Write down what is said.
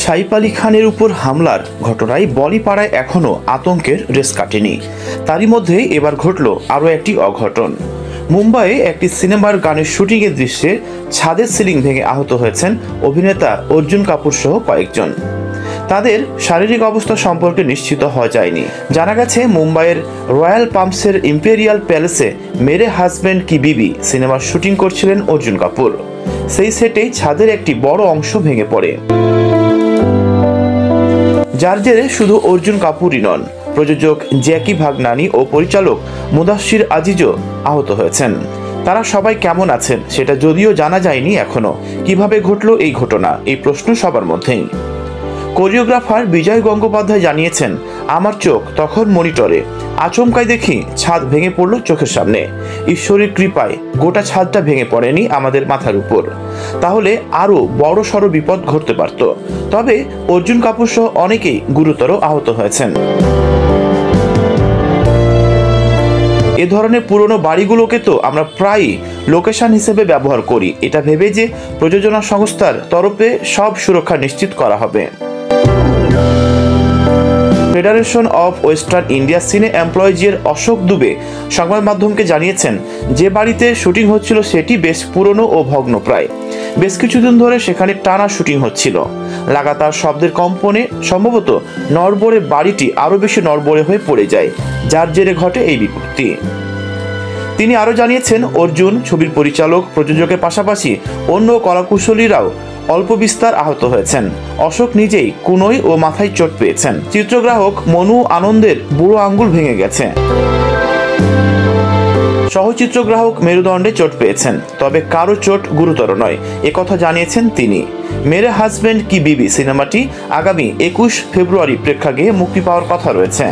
সাইফ আলী খানের উপর হামলার ঘটনায় বলিপাড়ায় এখনও আতঙ্কের রেশ কাটেনি। তারই মধ্যে এবার ঘটল আরও একটি অঘটন। মুম্বাইয়ে একটি সিনেমার গানের শুটিংয়ের দৃশ্যে ছাদের সিলিং ভেঙে আহত হয়েছেন অভিনেতা অর্জুন কাপুর সহ কয়েকজন। তাদের শারীরিক অবস্থা সম্পর্কে নিশ্চিত হওয়া যায়নি। জানা গেছে, মুম্বাইয়ের রয়্যাল পাম্পসের ইম্পেরিয়াল প্যালেসে মেরে হাজব্যান্ড কি বিবি সিনেমার শুটিং করছিলেন অর্জুন কাপুর। সেই সেটেই ছাদের একটি বড় অংশ ভেঙে পড়ে, যার জেরে শুধু অর্জুন কাপুরই নন, প্রযোজক জ্যাকি ভাগনানি ও পরিচালক মুদাশির আজিজও আহত হয়েছেন। তারা সবাই কেমন আছেন সেটা যদিও জানা যায়নি এখনো। কিভাবে ঘটল এই ঘটনা, এই প্রশ্ন সবার মধ্যেই। কোরিওগ্রাফার বিজয় গঙ্গোপাধ্যায় জানিয়েছেন, আমার চোখ তখন মনিটরে, আচমকাই দেখি ছাদ ভেঙে পড়ল চোখের সামনে। ঈশ্বরের কৃপায় গোটা ছাদটা ভেঙে পড়েনি আমাদের মাথার উপর, তাহলে আরও বড় সড় বিপদ ঘটতে পারত। তবে অর্জুন কাপুর সহ অনেকেই গুরুতর আহত হয়েছেন। এ ধরনের পুরনো বাড়িগুলোকে তো আমরা প্রায়ই লোকেশন হিসেবে ব্যবহার করি, এটা ভেবে যে প্রযোজনা সংস্থার তরফে সব সুরক্ষা নিশ্চিত করা হবে। ফেডারেশন অফ ওয়েস্টার্ন ইন্ডিয়া সিনে এমপ্লয়িজের অশোক দুবে সংবাদ মাধ্যমকে জানিয়েছেন, যে বাড়িতে শুটিং হচ্ছিল সেটি বেশ পুরনো ও ভগ্নপ্রায়। বেশ কিছুদিন ধরে সেখানে টানা শুটিং হচ্ছিল। লাগাতার শব্দের কম্পনে সম্ভবত নড়বড়ে বাড়িটি আরও বেশি নড়বড়ে হয়ে পড়ে যায়, যার জেরে ঘটে এই বিপত্তি। তিনি আরও জানিয়েছেন, অর্জুন, ছবির পরিচালক, প্রযোজকের পাশাপাশি অন্য কলাকুশলীরাও অল্প বিস্তার আহত হয়েছেন। অশোক নিজেই কুনোই ও মাথায় চোট পেয়েছেন। চিত্রগ্রাহক মনু আনন্দের বুড়ো আঙ্গুল ভেঙে গেছে। সহচিত্রগ্রাহক মেরুদণ্ডে চোট পেয়েছেন, তবে কারো চোট গুরুতর নয়, একথা জানিয়েছেন তিনি। মেরে হাজব্যান্ড কি বিবি সিনেমাটি আগামী 21 ফেব্রুয়ারি প্রেক্ষাগৃহে মুক্তি পাওয়ার কথা রয়েছে।